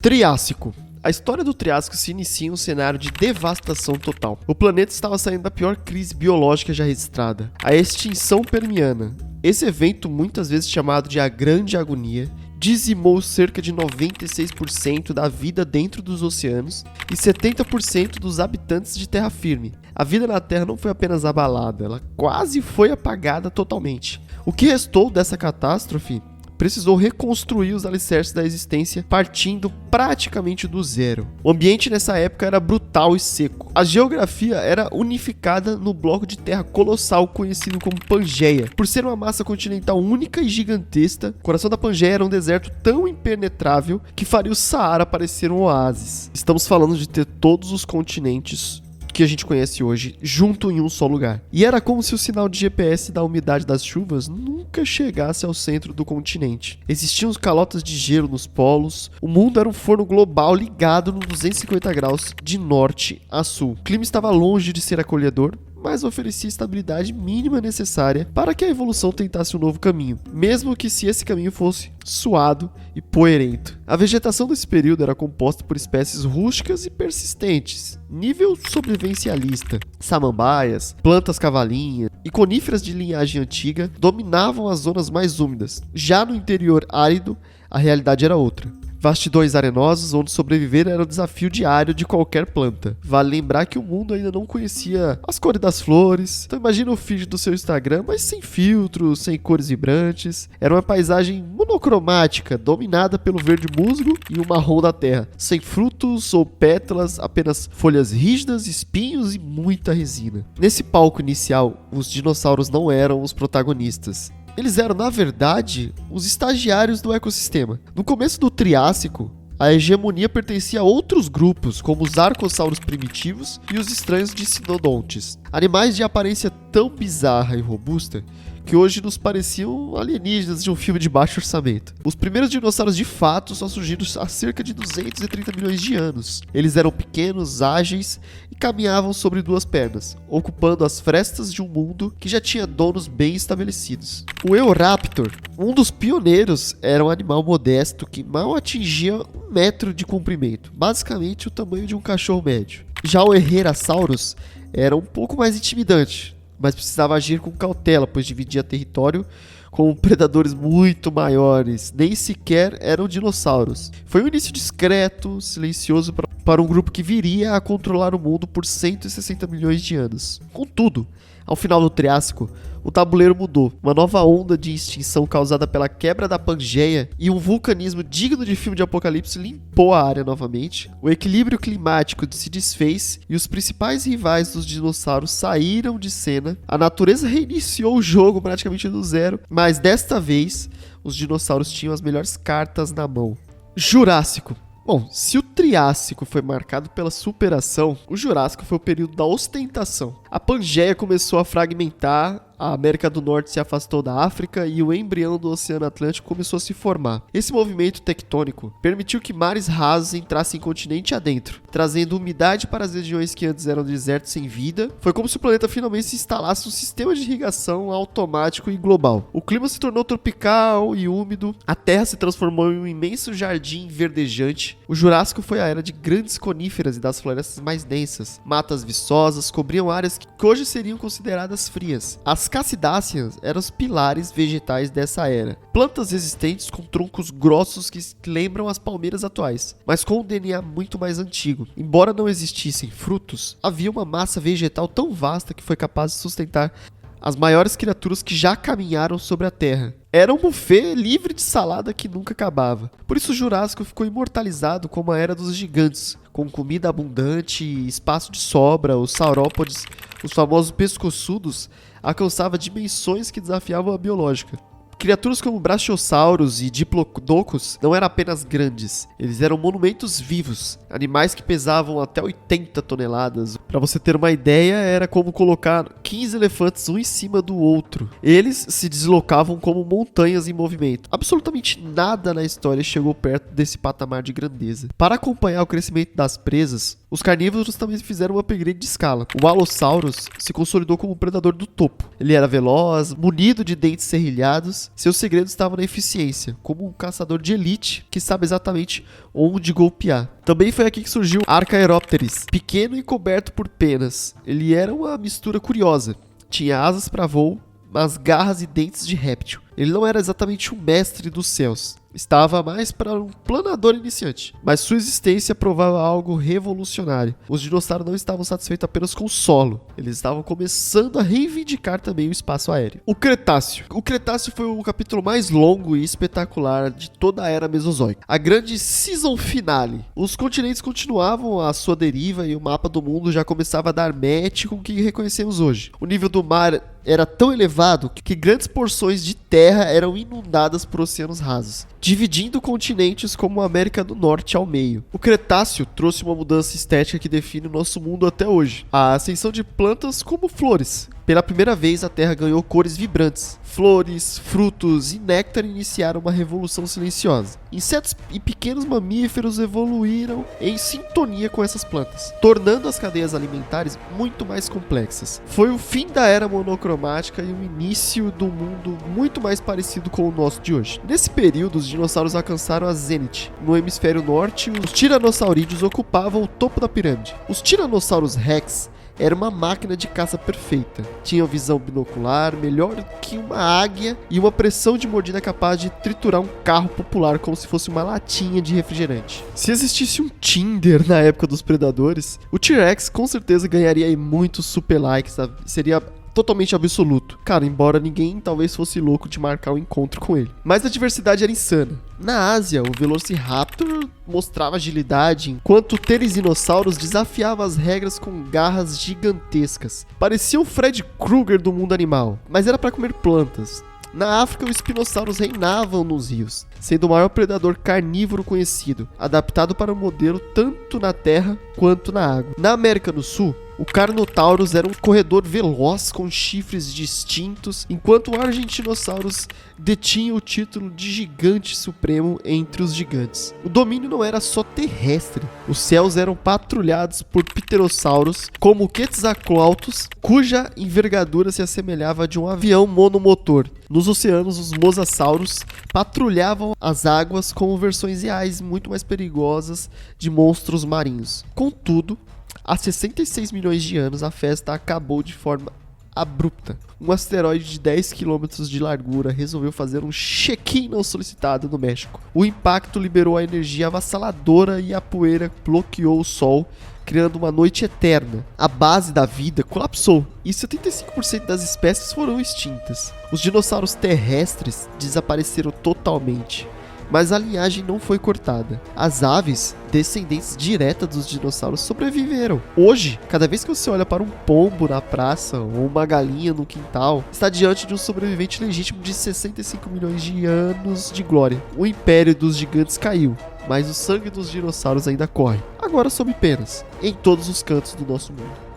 Triássico. A história do Triássico se inicia em um cenário de devastação total. O planeta estava saindo da pior crise biológica já registrada, a extinção permiana. Esse evento, muitas vezes chamado de a Grande Agonia, dizimou cerca de 96% da vida dentro dos oceanos e 70% dos habitantes de terra firme. A vida na Terra não foi apenas abalada, ela quase foi apagada totalmente. O que restou dessa catástrofe precisou reconstruir os alicerces da existência partindo praticamente do zero. O ambiente nessa época era brutal e seco. A geografia era unificada no bloco de terra colossal conhecido como Pangeia. Por ser uma massa continental única e gigantesca, o coração da Pangeia era um deserto tão impenetrável que faria o Saara parecer um oásis. Estamos falando de ter todos os continentes que a gente conhece hoje, junto em um só lugar. E era como se o sinal de GPS da umidade das chuvas nunca chegasse ao centro do continente. Existiam calotas de gelo nos polos, o mundo era um forno global ligado no 250 graus de norte a sul. O clima estava longe de ser acolhedor, mas oferecia a estabilidade mínima necessária para que a evolução tentasse um novo caminho, mesmo que se esse caminho fosse suado e poeirento. A vegetação desse período era composta por espécies rústicas e persistentes, nível sobrevivencialista. Samambaias, plantas cavalinhas e coníferas de linhagem antiga dominavam as zonas mais úmidas. Já no interior árido, a realidade era outra. Vastidões arenosos onde sobreviver era o desafio diário de qualquer planta. Vale lembrar que o mundo ainda não conhecia as cores das flores. Então imagina o feed do seu Instagram, mas sem filtros, sem cores vibrantes. Era uma paisagem monocromática, dominada pelo verde musgo e o marrom da terra. Sem frutos ou pétalas, apenas folhas rígidas, espinhos e muita resina. Nesse palco inicial, os dinossauros não eram os protagonistas. Eles eram, na verdade, os estagiários do ecossistema. No começo do Triássico, a hegemonia pertencia a outros grupos, como os arcossauros primitivos e os estranhos dissinodontes. Animais de aparência tão bizarra e robusta que hoje nos pareciam alienígenas de um filme de baixo orçamento. Os primeiros dinossauros de fato só surgiram há cerca de 230 milhões de anos. Eles eram pequenos, ágeis e caminhavam sobre duas pernas, ocupando as frestas de um mundo que já tinha donos bem estabelecidos. O Eoraptor, um dos pioneiros, era um animal modesto que mal atingia 1 metro de comprimento, basicamente o tamanho de um cachorro médio. Já o Herrerasaurus era um pouco mais intimidante, mas precisava agir com cautela, pois dividia território com predadores muito maiores. Nem sequer eram dinossauros. Foi um início discreto, silencioso para um grupo que viria a controlar o mundo por 160 milhões de anos. Contudo, ao final do Triássico, o tabuleiro mudou. Uma nova onda de extinção causada pela quebra da Pangeia e um vulcanismo digno de filme de apocalipse limpou a área novamente. O equilíbrio climático se desfez e os principais rivais dos dinossauros saíram de cena. A natureza reiniciou o jogo praticamente do zero, mas desta vez os dinossauros tinham as melhores cartas na mão. Jurássico. Bom, se o Triássico foi marcado pela superação, o Jurássico foi o período da ostentação. A Pangeia começou a fragmentar, a América do Norte se afastou da África e o embrião do Oceano Atlântico começou a se formar. Esse movimento tectônico permitiu que mares rasos entrassem continente adentro, trazendo umidade para as regiões que antes eram desertos sem vida. Foi como se o planeta finalmente se instalasse um sistema de irrigação automático e global. O clima se tornou tropical e úmido, a Terra se transformou em um imenso jardim verdejante. O Jurássico foi a era de grandes coníferas e das florestas mais densas. Matas viçosas cobriam áreas que hoje seriam consideradas frias. As cassidáceas eram os pilares vegetais dessa era. Plantas resistentes com troncos grossos que lembram as palmeiras atuais, mas com um DNA muito mais antigo. Embora não existissem frutos, havia uma massa vegetal tão vasta que foi capaz de sustentar as maiores criaturas que já caminharam sobre a Terra. Era um buffet livre de salada que nunca acabava. Por isso o Jurássico ficou imortalizado como a era dos gigantes, com comida abundante e espaço de sobra. Os saurópodes, os famosos pescoçudos, alcançavam dimensões que desafiavam a biológica. Criaturas como Brachiosaurus e Diplodocus não eram apenas grandes, eles eram monumentos vivos, animais que pesavam até 80 toneladas. Para você ter uma ideia, era como colocar 15 elefantes um em cima do outro. Eles se deslocavam como montanhas em movimento. Absolutamente nada na história chegou perto desse patamar de grandeza. Para acompanhar o crescimento das presas, os carnívoros também fizeram um upgrade de escala. O Allosaurus se consolidou como o predador do topo. Ele era veloz, munido de dentes serrilhados dinossauros. Seu segredo estava na eficiência, como um caçador de elite que sabe exatamente onde golpear. Também foi aqui que surgiu Archaeopteryx, pequeno e coberto por penas. Ele era uma mistura curiosa. Tinha asas para voo, mas garras e dentes de réptil. Ele não era exatamente um mestre dos céus. Estava mais para um planador iniciante, mas sua existência provava algo revolucionário. Os dinossauros não estavam satisfeitos apenas com o solo, eles estavam começando a reivindicar também o espaço aéreo. O Cretáceo. O Cretáceo foi o capítulo mais longo e espetacular de toda a era mesozoica. A grande season finale. Os continentes continuavam a sua deriva e o mapa do mundo já começava a dar match com o que reconhecemos hoje. O nível do mar era tão elevado que grandes porções de terra eram inundadas por oceanos rasos, dividindo continentes como a América do Norte ao meio. O Cretáceo trouxe uma mudança estética que define o nosso mundo até hoje. A ascensão de plantas como flores. Pela primeira vez, a Terra ganhou cores vibrantes. Flores, frutos e néctar iniciaram uma revolução silenciosa. Insetos e pequenos mamíferos evoluíram em sintonia com essas plantas, tornando as cadeias alimentares muito mais complexas. Foi o fim da era monocromática e o início do mundo muito mais parecido com o nosso de hoje. Nesse período, os dinossauros alcançaram a zênite. No hemisfério norte, os tiranosaurídeos ocupavam o topo da pirâmide. Os tiranossauros rex era uma máquina de caça perfeita. Tinha visão binocular, melhor que uma águia, e uma pressão de mordida capaz de triturar um carro popular como se fosse uma latinha de refrigerante. Se existisse um Tinder na época dos predadores, o T-Rex com certeza ganharia aí muitos super likes, sabe? Seria totalmente absoluto. Cara, embora ninguém talvez fosse louco de marcar um encontro com ele. Mas a diversidade era insana. Na Ásia, o Velociraptor mostrava agilidade, enquanto o Therizinossauros desafiava as regras com garras gigantescas. Parecia o Fred Krueger do mundo animal, mas era para comer plantas. Na África, os espinossauros reinavam nos rios, sendo o maior predador carnívoro conhecido, adaptado para o modelo tanto na terra quanto na água. Na América do Sul, o Carnotaurus era um corredor veloz com chifres distintos, enquanto o Argentinossauros detinha o título de gigante supremo entre os gigantes. O domínio não era só terrestre. Os céus eram patrulhados por pterossauros, como o Quetzalcoatlus, cuja envergadura se assemelhava a de um avião monomotor. Nos oceanos, os mosassauros patrulhavam as águas como versões reais muito mais perigosas de monstros marinhos. Contudo, há 66 milhões de anos, a festa acabou de forma abrupta. Um asteroide de 10 km de largura resolveu fazer um check-in não solicitado no México. O impacto liberou a energia avassaladora e a poeira bloqueou o Sol, criando uma noite eterna. A base da vida colapsou e 75% das espécies foram extintas. Os dinossauros terrestres desapareceram totalmente, mas a linhagem não foi cortada. As aves, descendentes diretas dos dinossauros, sobreviveram. Hoje, cada vez que você olha para um pombo na praça ou uma galinha no quintal, está diante de um sobrevivente legítimo de 65 milhões de anos de glória. O império dos gigantes caiu, mas o sangue dos dinossauros ainda corre. Agora sob penas, em todos os cantos do nosso mundo.